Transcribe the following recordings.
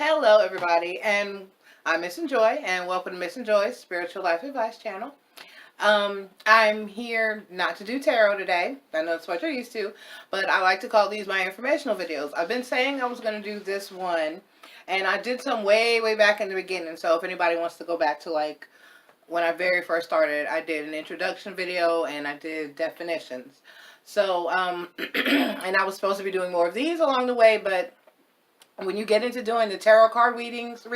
Hello, everybody, and I'm Miss Joy, and welcome to Miss Joy's Spiritual Life Advice channel. I'm here not to do tarot today. I know that's what you're used to, but I like to call these my informational videos. I've been saying I was going to do this one, and I did some way back in the beginning, so if anybody wants to go back to like when I very first started, I did an introduction video, and I did definitions. So, and I was supposed to be doing more of these along the way, but when you get into doing the tarot card readings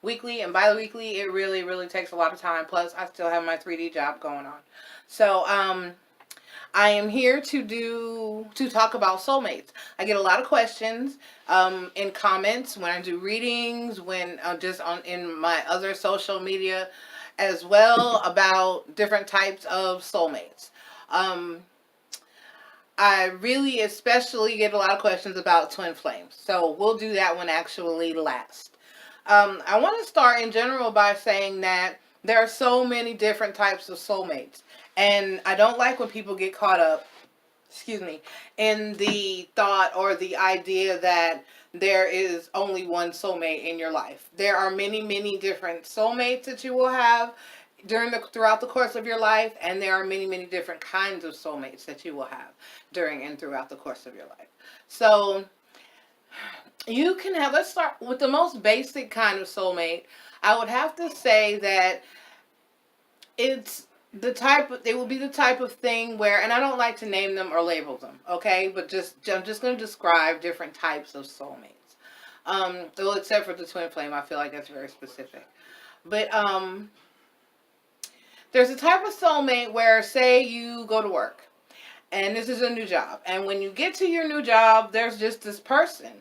weekly and bi-weekly, it really takes a lot of time. Plus, I still have my 3D job going on. So, I am here to talk about soulmates. I get a lot of questions in comments when I do readings, when just on in my other social media as well about different types of soulmates. I really especially get a lot of questions about twin flames. So we'll do that one actually last. I want to start in general by saying that there are so many different types of soulmates. And I don't like when people get caught up, in the thought or the idea that there is only one soulmate in your life. There are many different soulmates that you will have throughout the course of your life, and there are many different kinds of soulmates that you will have during and throughout the course of your life. So you can have, let's start with the most basic kind of soulmate. I would have to say that it's it will be the type of thing where, and I don't like to name them or label them, okay, but I'm just going to describe different types of soulmates. Well, except for the twin flame, I feel like that's very specific. But there's a type of soulmate where, say, you go to work, and this is a new job, and when you get to your new job, there's just this person,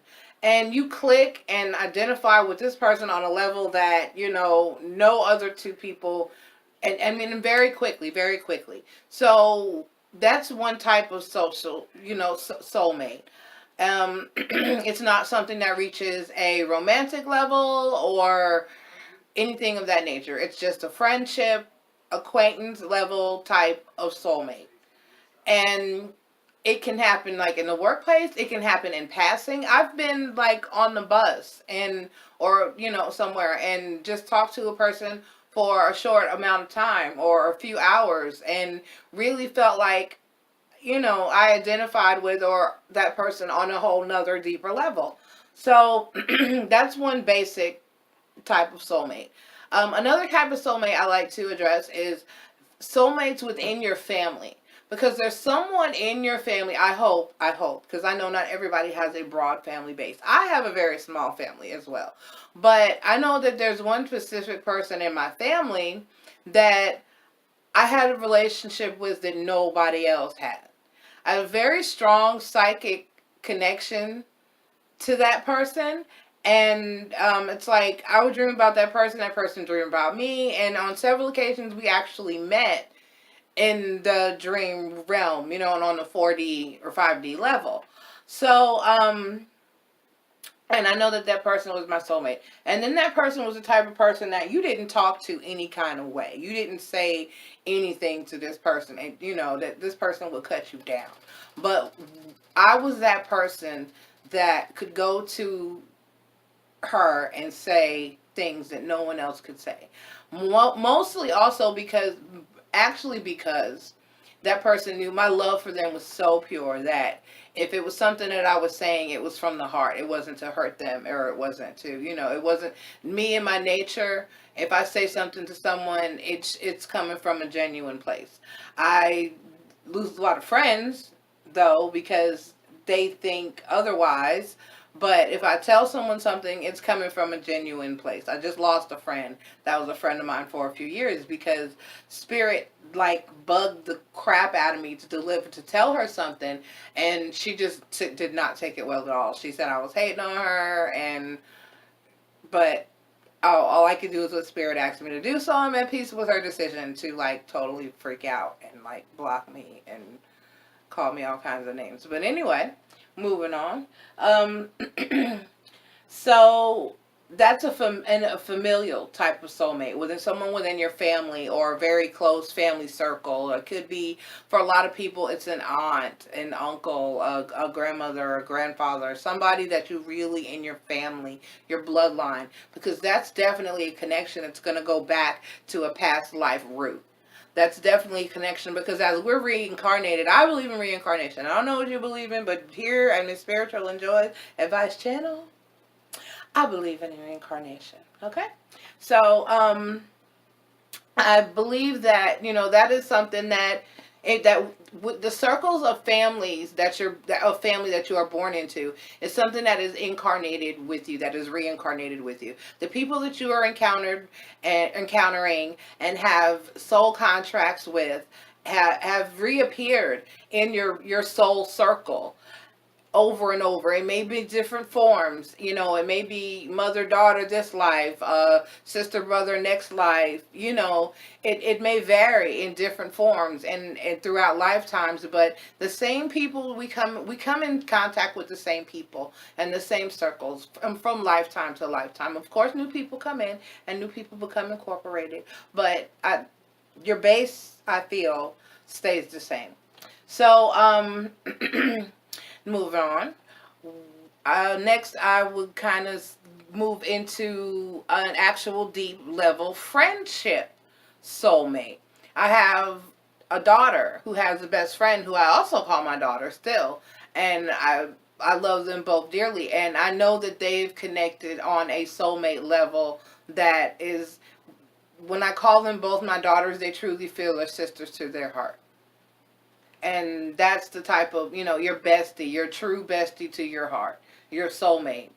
and you click and identify with this person on a level that, no other two people, and I mean, very quickly. So that's one type of soulmate. It's not something that reaches a romantic level or anything of that nature. It's just a friendship, acquaintance level type of soulmate. And it can happen like in the workplace, it can happen in passing. I've been like on the bus or somewhere and just talked to a person for a short amount of time or a few hours and really felt like, I identified with or that person on a whole nother deeper level. So that's one basic type of soulmate. Another type of soulmate I like to address is soulmates within your family. Because there's someone in your family, I hope, because I know not everybody has a broad family base. I have a very small family as well. But I know that there's one specific person in my family that I had a relationship with that nobody else had. I have a very strong psychic connection to that person. And it's like I would dream about that person dreamed about me. And on several occasions, we actually met in the dream realm, and on the 4D or 5D level. So, and I know that person was my soulmate. And then that person was the type of person that you didn't talk to any kind of way. You didn't say anything to this person, and that this person would cut you down. But I was that person that could go to her and say things that no one else could say. Mostly also because that person knew my love for them was so pure that if it was something that I was saying, it was from the heart. It wasn't to hurt them, or it wasn't to, it wasn't me and my nature. If I say something to someone, it's coming from a genuine place. I lose a lot of friends, though, because they think otherwise. But if I tell someone something, it's coming from a genuine place. I just lost a friend that was a friend of mine for a few years because spirit like bugged the crap out of me to tell her something, and she just did not take it well at all. She said I was hating on her, but all I could do is what spirit asked me to do, so I'm at peace with her decision to like totally freak out and like block me and call me all kinds of names. But anyway, moving on. So that's a familial type of soulmate, whether someone within your family or a very close family circle. It could be, for a lot of people, it's an aunt, an uncle, a grandmother, a grandfather, somebody that you really in your family, your bloodline, because that's definitely a connection that's going to go back to a past life root. That's definitely a connection, because as we're reincarnated, I believe in reincarnation. I don't know what you believe in, but here on the Spiritual Enjoy Advice channel, I believe in reincarnation. Okay? So, I believe that, that is something that that with the circles of families of family that you are born into is something that is incarnated with you, that is reincarnated with you. The people that you are encountering and have soul contracts with have reappeared in your soul circle over and over. It may be different forms. It may be mother daughter this life, sister brother next life. It may vary in different forms and throughout lifetimes. But the same people, we come in contact with the same people and the same circles from lifetime to lifetime. Of course, new people come in and new people become incorporated. But your base, I feel, stays the same. So moving on. Next, I would kind of move into an actual deep level friendship soulmate. I have a daughter who has a best friend who I also call my daughter still, and I love them both dearly, and I know that they've connected on a soulmate level that is, when I call them both my daughters, they truly feel they're sisters to their heart. And that's the type of, your bestie, your true bestie to your heart, your soulmate.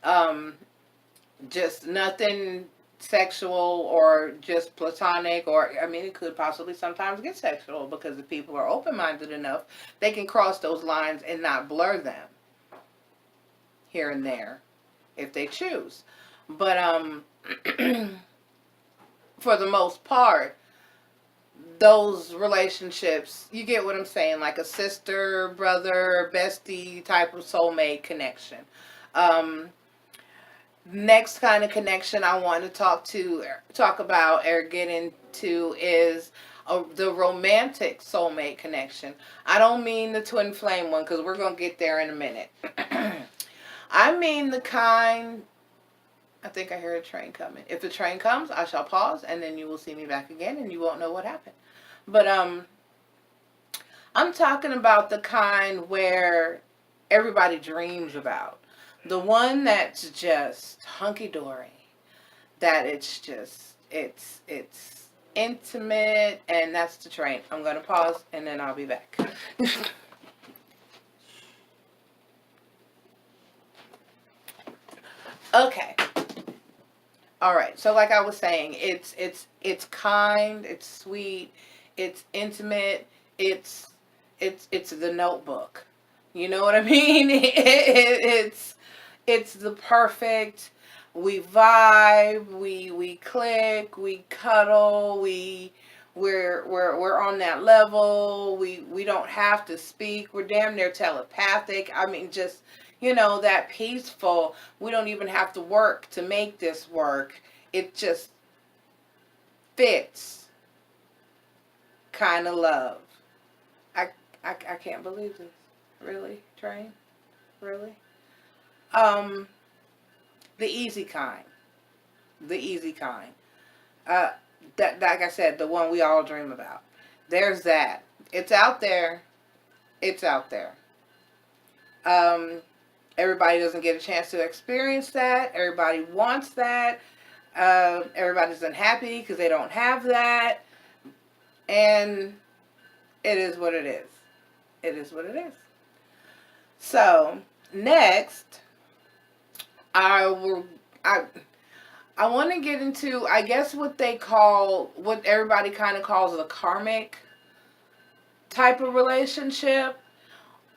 Um, just nothing sexual or just platonic, or, I mean, it could possibly sometimes get sexual, because if people are open-minded enough, they can cross those lines and not blur them here and there if they choose. But for the most part, those relationships, you get what I'm saying, like a sister, brother, bestie type of soulmate connection. Um, Next kind of connection I want to talk about or get into is the romantic soulmate connection. I don't mean the twin flame one, because we're going to get there in a minute. I mean the kind. I think I hear a train coming. If the train comes, I shall pause, and then you will see me back again, and you won't know what happened. But I'm talking about the kind where everybody dreams about. The one that's just hunky dory. That it's intimate, and that's the train. I'm gonna pause and then I'll be back. Okay. All right. So like I was saying, it's kind, it's sweet, it's intimate, it's it's the Notebook. You know what I mean? It's the perfect. We vibe, we click, we cuddle, we're on that level. We don't have to speak. We're damn near telepathic. I mean, just, that peaceful. We don't even have to work to make this work. It just fits kind of love. I, I can't believe this. Really, Train? Really? Um, the easy kind. The easy kind. Uh, that, like I said, the one we all dream about. There's that. It's out there. It's out there. Um, Everybody doesn't get a chance to experience that. Everybody wants that. Everybody's unhappy because they don't have that. And it is what it is. It is what it is. So, next, I will. I want to get into, I guess, what everybody kind of calls a karmic type of relationship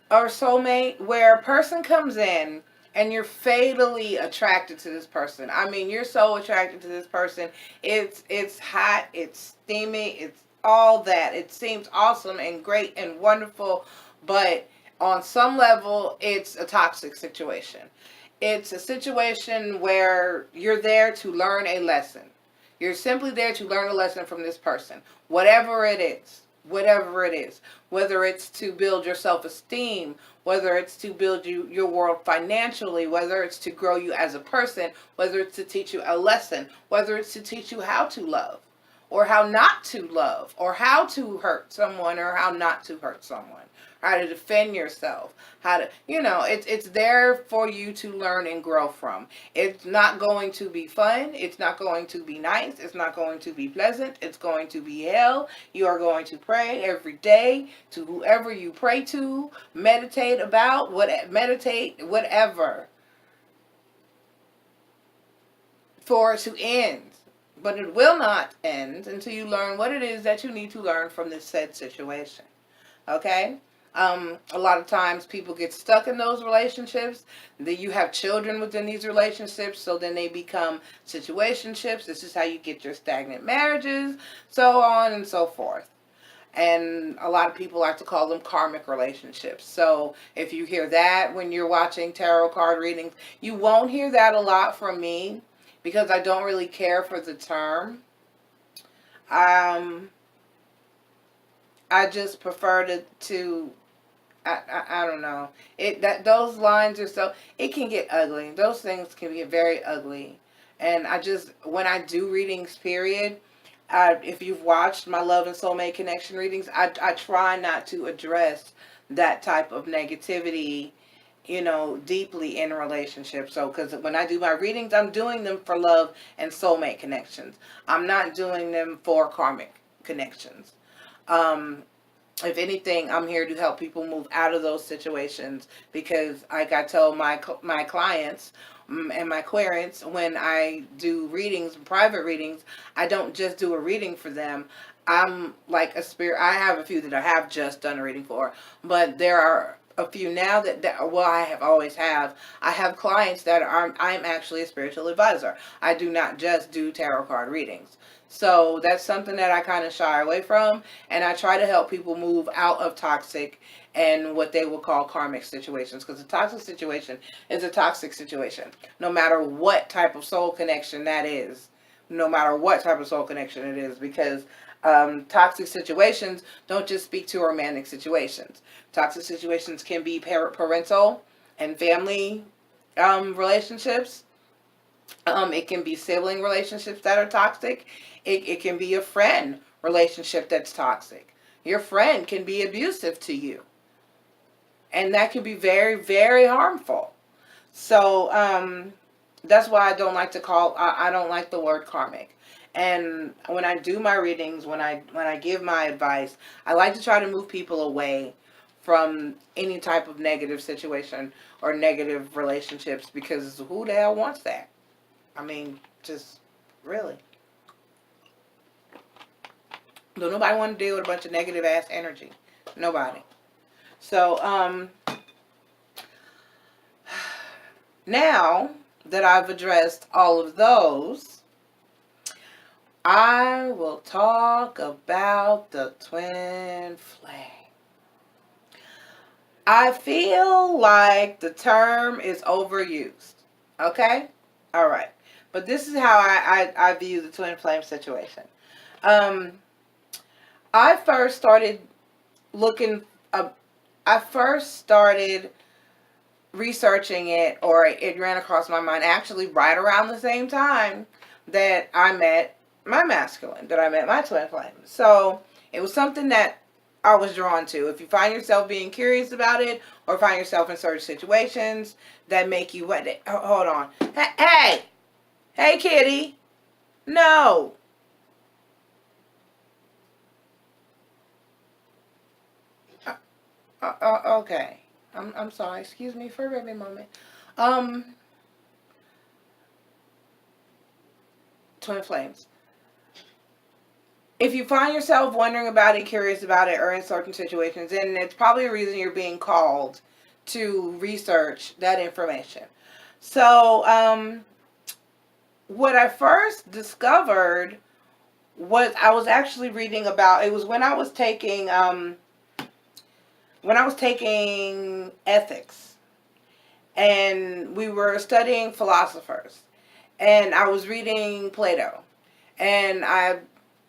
or soulmate, where a person comes in and you're fatally attracted to this person. I mean, you're so attracted to this person. It's hot, it's steamy, it's all that. It seems awesome and great and wonderful, but on some level, it's a toxic situation. It's a situation where you're there to learn a lesson. You're simply there to learn a lesson from this person, whatever it is. Whatever it is, whether it's to build your self-esteem, whether it's to build your world financially, whether it's to grow you as a person, whether it's to teach you a lesson, whether it's to teach you how to love, or how not to love, or how to hurt someone, or how not to hurt someone, how to defend yourself, how to, it's there for you to learn and grow from. It's not going to be fun. It's not going to be nice. It's not going to be pleasant. It's going to be hell. You are going to pray every day to whoever you pray to, meditate about, whatever, for it to end. But it will not end until you learn what it is that you need to learn from this said situation. Okay? A lot of times people get stuck in those relationships. Then you have children within these relationships, so then they become situationships. This is how you get your stagnant marriages, so on and so forth. And a lot of people like to call them karmic relationships. So if you hear that when you're watching tarot card readings, you won't hear that a lot from me, because I don't really care for the term. I just prefer to I don't know. Those lines are so, it can get ugly. Those things can get very ugly. And when I do readings, period, if you've watched my love and soulmate connection readings, I try not to address that type of negativity, deeply in relationships. So, because when I do my readings, I'm doing them for love and soulmate connections. I'm not doing them for karmic connections. If anything, I'm here to help people move out of those situations, because like I tell my clients and my querents, when I do readings, private readings, I don't just do a reading for them. I'm like a spirit. I have a few that I have just done a reading for, but there are a few now I have always have. I have clients that I'm actually a spiritual advisor. I do not just do tarot card readings. So that's something that I kind of shy away from, and I try to help people move out of toxic and what they will call karmic situations, because a toxic situation is a toxic situation, no matter what type of soul connection that is, because toxic situations don't just speak to romantic situations. Toxic situations can be parental and family relationships. It can be sibling relationships that are toxic. It can be a friend relationship that's toxic. Your friend can be abusive to you, and that can be very, very harmful. So that's why I don't like I don't like the word karmic. And when I do my readings, when I give my advice, I like to try to move people away from any type of negative situation or negative relationships, because who the hell wants that? I mean, just really. Don't nobody want to deal with a bunch of negative ass energy. Nobody. So, now that I've addressed all of those, I will talk about the twin flame. I feel like the term is overused. Okay? Alright. But this is how I view the twin flame situation. I first started researching it, or it ran across my mind actually right around the same time that I met my masculine, that I met my twin flame. So it was something that I was drawn to. If you find yourself being curious about it, or find yourself in certain situations that make you hold on. Hey kitty. No. Okay. I'm sorry. Excuse me for a very moment. Twin flames. If you find yourself wondering about it, curious about it, or in certain situations, then it's probably a reason you're being called to research that information. So, what I first discovered was I was actually reading about, it was when I was taking ethics. and we were studying philosophers, and I was reading Plato, and I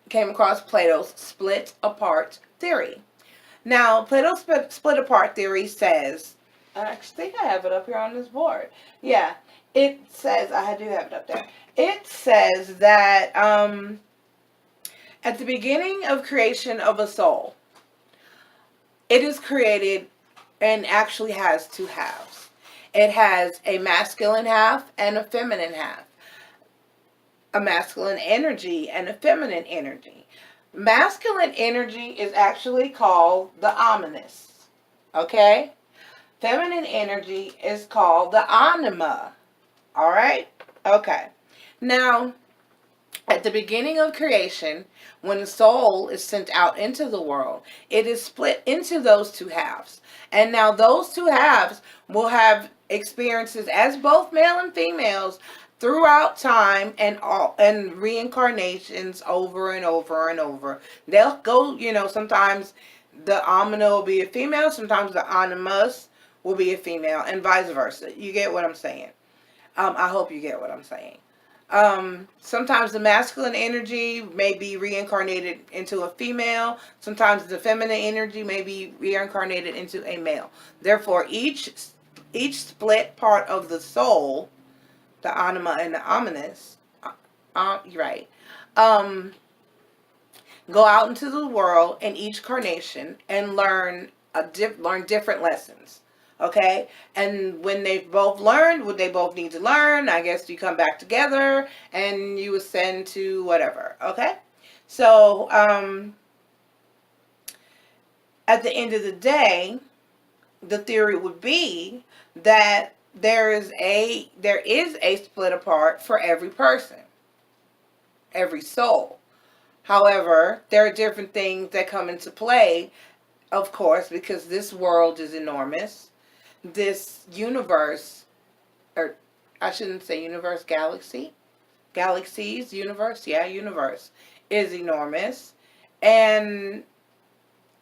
came across Plato's split apart theory. Now, Plato's split apart theory says, I think I have it up here on this board. Yeah, it says, I do have it up there. It says that at the beginning of creation of a soul, it is created and actually has two halves. It has a masculine half and a feminine half. A masculine energy and a feminine energy. Masculine energy is actually called the ominous. Okay? Feminine energy is called the anima. Alright? Okay. Now, at the beginning of creation, when the soul is sent out into the world, it is split into those two halves. And now those two halves will have experiences as both male and females throughout time and reincarnations over and over and over. They'll go, sometimes the anima will be a female, sometimes the animus will be a female, and vice versa. You get what I'm saying? I hope you get what I'm saying. Sometimes the masculine energy may be reincarnated into a female. Sometimes the feminine energy may be reincarnated into a male. Therefore, each split part of the soul, the anima and the ominous, right, go out into the world in each carnation and learn different lessons. Okay, and when they've both learned what they both need to learn, I guess you come back together and you ascend to whatever. Okay, so at the end of the day, the theory would be that there is a split apart for every person, every soul. However, there are different things that come into play, of course, because this world is enormous. This universe, or I shouldn't say universe, galaxies, universe, universe is enormous. And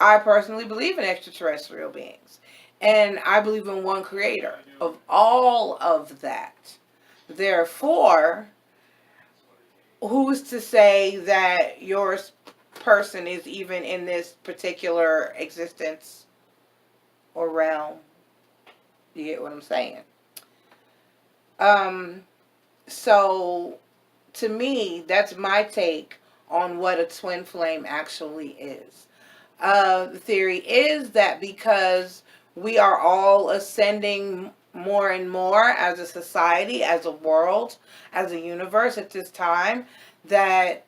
I personally believe in extraterrestrial beings. And I believe in one creator of all of that. Therefore, who's to say that your person is even in this particular existence or realm? You get what I'm saying? So, to me, that's my take on what a twin flame actually is. The theory is that because we are all ascending more and more as a society, as a world, as a universe at this time, that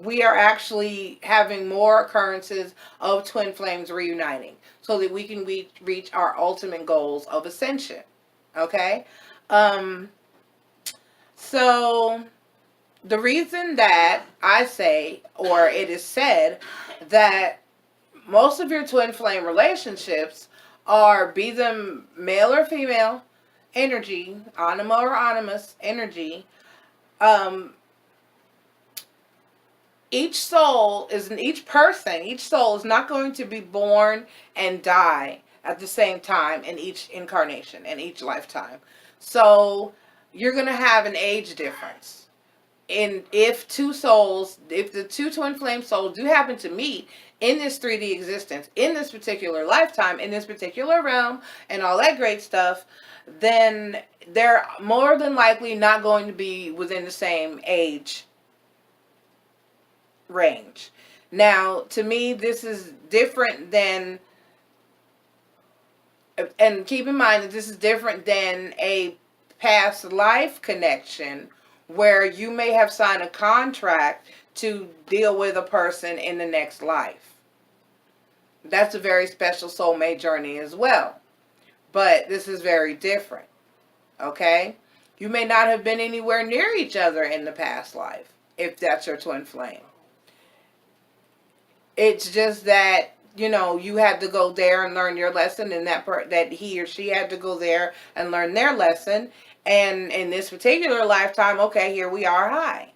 we are actually having more occurrences of twin flames reuniting so that we can reach our ultimate goals of ascension. Okay? So the reason that I say, or it is said, that most of your twin flame relationships are, be them male or female energy, anima or animus energy, each soul is not going to be born and die at the same time in each incarnation, in each lifetime. So you're going to have an age difference. And if the two twin flame souls do happen to meet in this 3D existence, in this particular lifetime, in this particular realm, and all that great stuff, then they're more than likely not going to be within the same age range. Now, to me, this is different than, and keep in mind that this is different than a past life connection where you may have signed a contract to deal with a person in the next life. That's a very special soulmate journey as well. But this is very different. Okay? You may not have been anywhere near each other in the past life, if that's your twin flame. It's just that, you had to go there and learn your lesson, and that he or she had to go there and learn their lesson. And in this particular lifetime, okay, here we are high.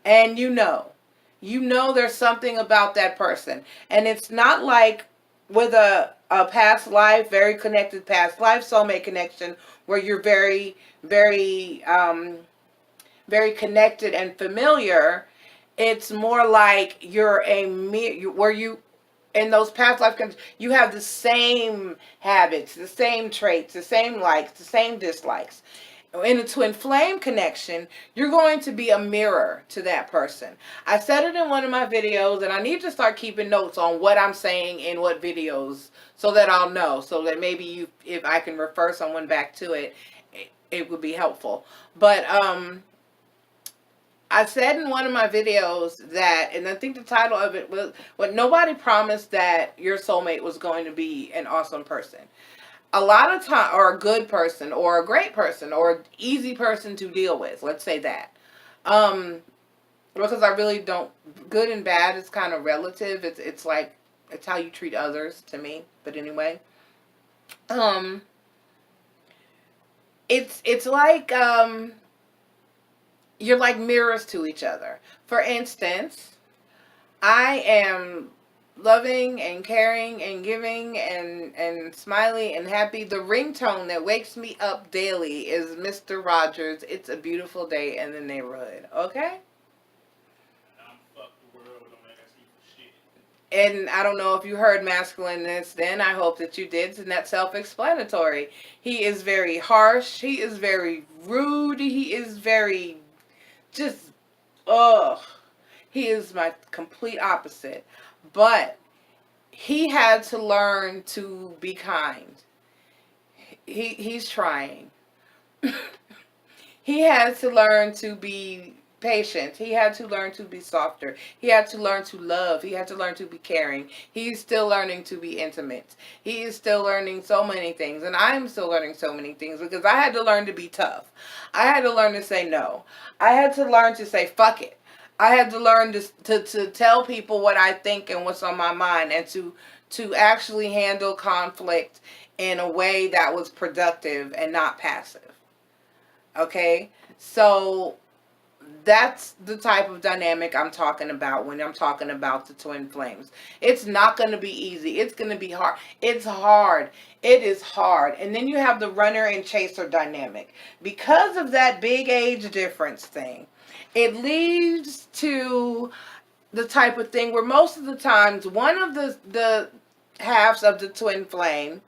And there's something about that person. And it's not like with a past life, very connected past life soulmate connection, where you're very, very, very connected and familiar. It's more like you're where you, in those past life you have the same habits, the same traits, the same likes, the same dislikes. In a twin flame connection, you're going to be a mirror to that person. I said it in one of my videos, and I need to start keeping notes on what I'm saying in what videos, so that I'll know, so that maybe if I can refer someone back to it, it would be helpful. But I said in one of my videos that, and I think the title of it was, "What Nobody Promised That Your Soulmate Was Going to Be an Awesome Person." A lot of time, or a good person, or a great person, or an easy person to deal with. Let's say that. Because I really don't, good and bad is kind of relative. It's like, it's how you treat others to me. But anyway, it's like, you're like mirrors to each other. For instance, I am loving and caring and giving and smiley and happy. The ringtone that wakes me up daily is Mr. Rogers' "It's a Beautiful Day in the Neighborhood." Okay? And I don't know if you heard masculineness then. I hope that you did, and that's self-explanatory. He is very harsh. He is very rude. He is very just, ugh. He is my complete opposite. But he had to learn to be kind. He's trying. He had to learn to be patient. He had to learn to be softer. He had to learn to love. He had to learn to be caring. He's still learning to be intimate. He is still learning so many things. And I'm still learning so many things, because I had to learn to be tough. I had to learn to say no. I had to learn to say fuck it. I had to learn to tell people what I think and what's on my mind, and to actually handle conflict in a way that was productive and not passive. Okay? So that's the type of dynamic I'm talking about when I'm talking about the twin flames. It's not going to be easy. It's going to be hard. It's hard. It is hard. And then you have the runner and chaser dynamic. Because of that big age difference thing, it leads to the type of thing where most of the times one of the halves of the twin flame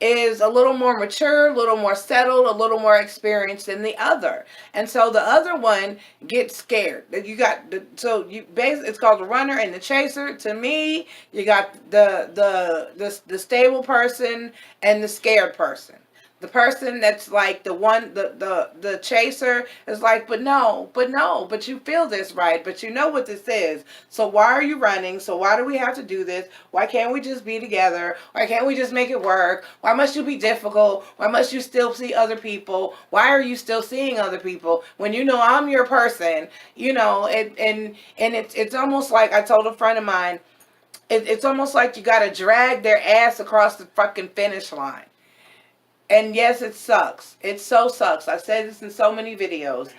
is a little more mature, a little more settled, a little more experienced than the other. And so the other one gets scared. You got it's called the runner and the chaser. To me, you got the stable person and the scared person. The person that's like the chaser is like, but you feel this, right? But you know what this is. So why are you running? So why do we have to do this? Why can't we just be together? Why can't we just make it work? Why must you be difficult? Why must you still see other people? Why are you still seeing other people when you know I'm your person? You know, and it's almost like, I told a friend of mine, it's almost like you got to drag their ass across the fucking finish line. And yes, it sucks. It so sucks. I said this in so many videos.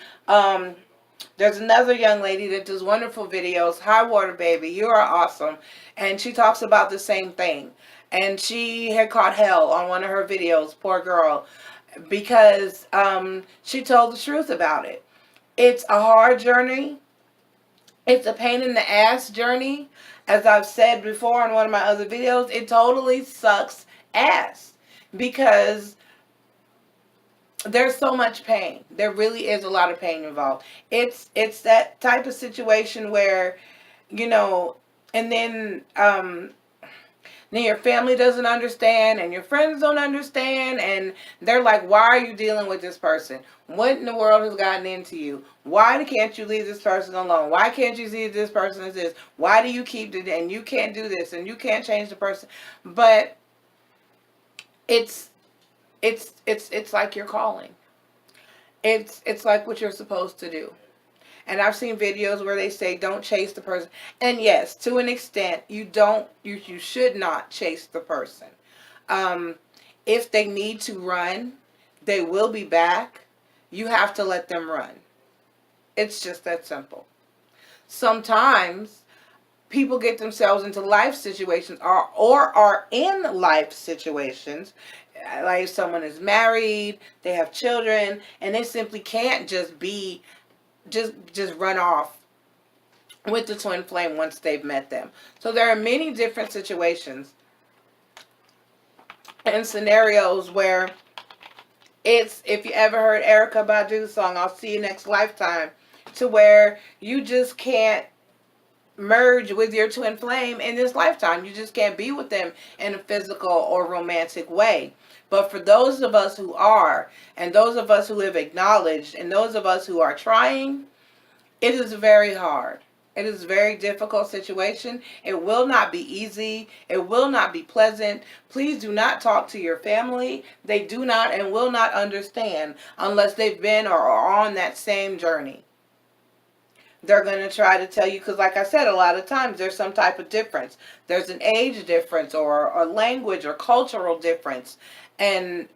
There's another young lady that does wonderful videos. High Water Baby, you are awesome. And she talks about the same thing. And she had caught hell on one of her videos, poor girl, because she told the truth about it. It's a hard journey. It's a pain in the ass journey. As I've said before in one of my other videos, it totally sucks ass. Because there's so much pain. There really is a lot of pain involved. It's that type of situation where, you know, and then your family doesn't understand, and your friends don't understand, and they're like, why are you dealing with this person? What in the world has gotten into you? Why can't you leave this person alone? Why can't you see this person as this? Why do you keep it, and you can't do this, and you can't change the person? But it's like your calling. It's like what you're supposed to do. And I've seen videos where they say don't chase the person. And yes, to an extent, you should not chase the person. If they need to run, they will be back. You have to let them run. It's just that simple. Sometimes people get themselves into life situations or are in life situations, like someone is married, they have children, and they simply can't just run off with the twin flame once they've met them. So there are many different situations and scenarios where it's, if you ever heard Erykah Badu's song, I'll See You Next Lifetime, to where you just can't merge with your twin flame in this lifetime. You just can't be with them in a physical or romantic way. But for those of us who are, and those of us who have acknowledged, and those of us who are trying, it is very hard. It is a very difficult situation. It will not be easy. It will not be pleasant. Please do not talk to your family. They do not and will not understand unless they've been or are on that same journey. They're going to try to tell you, because like I said, a lot of times there's some type of difference. There's an age difference or a language or cultural difference. And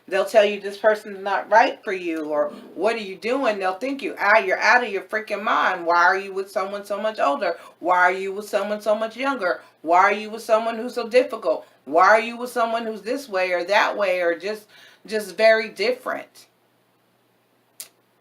they'll tell you this person's not right for you, or what are you doing? They'll think you're out of your freaking mind. Why are you with someone so much older? Why are you with someone so much younger? Why are you with someone who's so difficult? Why are you with someone who's this way or that way, or just very different?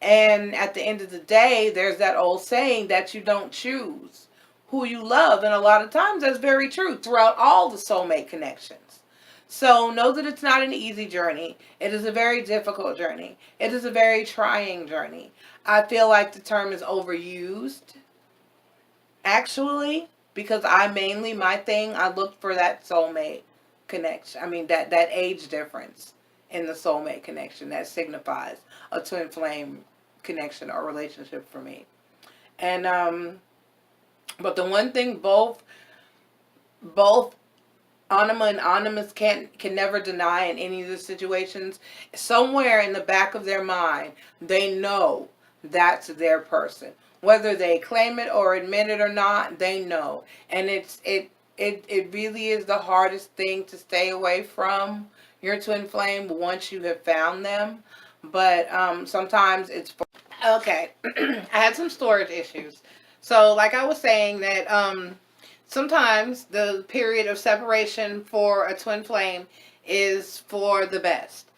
And at the end of the day, there's that old saying that you don't choose who you love. And a lot of times that's very true throughout all the soulmate connections. So know that it's not an easy journey. It is a very difficult journey. It is a very trying journey. I feel like the term is overused, actually, because I look for that soulmate connection. I mean, that age difference in the soulmate connection that signifies a twin flame connection or relationship for me. And but the one thing both Anima and Animus can never deny in any of the situations, somewhere in the back of their mind, they know that's their person. Whether they claim it or admit it or not, they know. And it really is the hardest thing to stay away from your twin flame once you have found them. But sometimes it's okay. I had some storage issues. So like I was saying that sometimes the period of separation for a twin flame is for the best,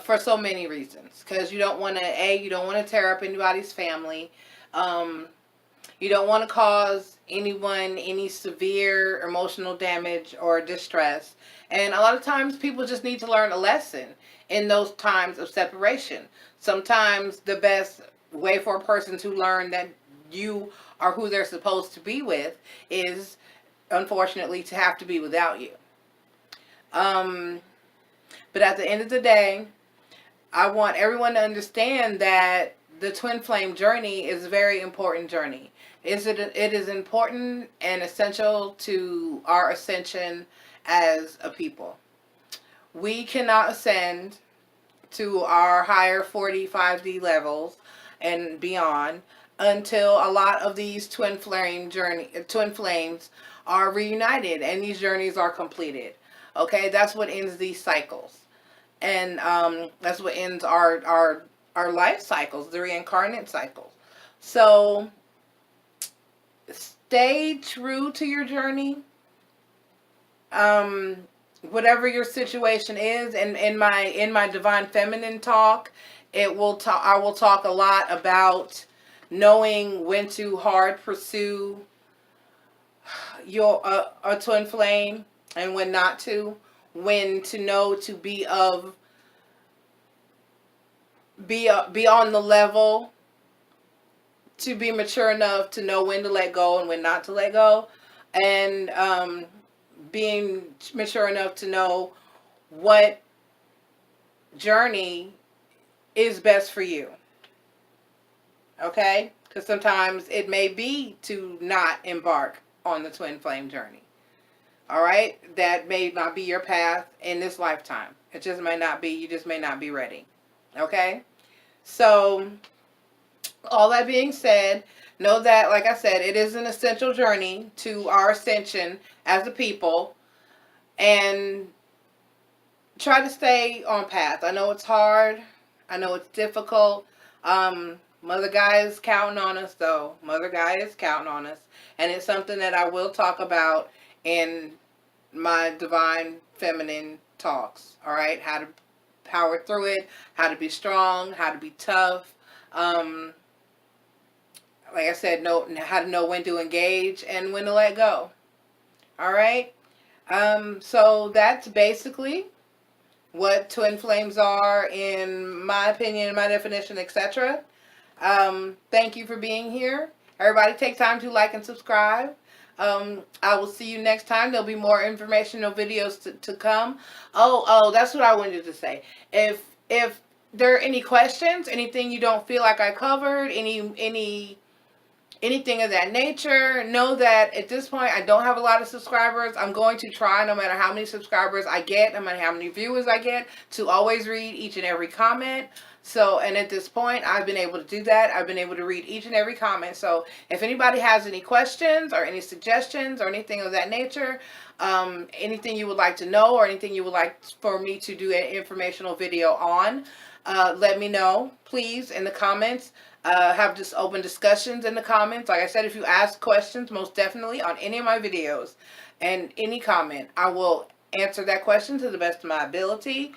for so many reasons. Because you don't want to tear up anybody's family. You don't want to cause anyone any severe emotional damage or distress. And a lot of times people just need to learn a lesson in those times of separation. Sometimes the best way for a person to learn that you are who they're supposed to be with is, unfortunately, to have to be without you. But at the end of the day, I want everyone to understand that the twin flame journey is a very important journey. It is important and essential to our ascension as a people. We cannot ascend to our higher 45D levels and beyond until a lot of these twin flames are reunited and these journeys are completed. Okay, that's what ends these cycles, and that's what ends our life cycles, the reincarnate cycles. So stay true to your journey. Whatever your situation is, and in my divine feminine talk, I will talk a lot about knowing when to hard pursue your a twin flame and when not to, when to know to be on the level, to be mature enough to know when to let go and when not to let go, and being mature enough to know what journey is best for you. Okay? Because sometimes it may be to not embark on the twin flame journey. Alright? That may not be your path in this lifetime. It just may not be. You just may not be ready. Okay? So, all that being said, know that, like I said, it is an essential journey to our ascension as a people. And try to stay on path. I know it's hard. I know it's difficult. Mother Guy is counting on us, though. Mother Guy is counting on us. And it's something that I will talk about in my Divine Feminine talks. All right? How to power through it, how to be strong, how to be tough. Like I said, how to know when to engage and when to let go. All right? So that's basically what twin flames are in my opinion, my definition, etc. Thank you for being here. Everybody take time to like and subscribe. I will see you next time. There'll be more informational videos to come. Oh, that's what I wanted to say. If there are any questions, anything you don't feel like I covered, anything of that nature, know that at this point I don't have a lot of subscribers. I'm going to try, no matter how many subscribers I get, no matter how many viewers I get, to always read each and every comment. So, and at this point, I've been able to do that. I've been able to read each and every comment. So if anybody has any questions or any suggestions or anything of that nature, anything you would like to know or anything you would like for me to do an informational video on, let me know, please, in the comments. Have just open discussions in the comments. Like I said, if you ask questions, most definitely on any of my videos and any comment, I will answer that question to the best of my ability.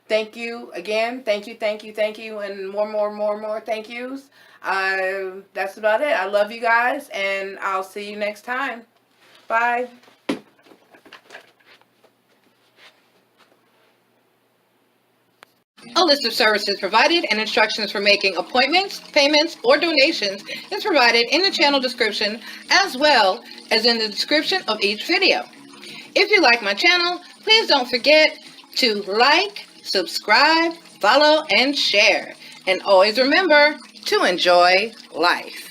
Thank you again. Thank you, and more thank yous. That's about it. I love you guys, and I'll see you next time. Bye. A list of services provided and instructions for making appointments, payments, or donations is provided in the channel description as well as in the description of each video. If you like my channel, please don't forget to like, subscribe, follow, and share. And always remember to enjoy life.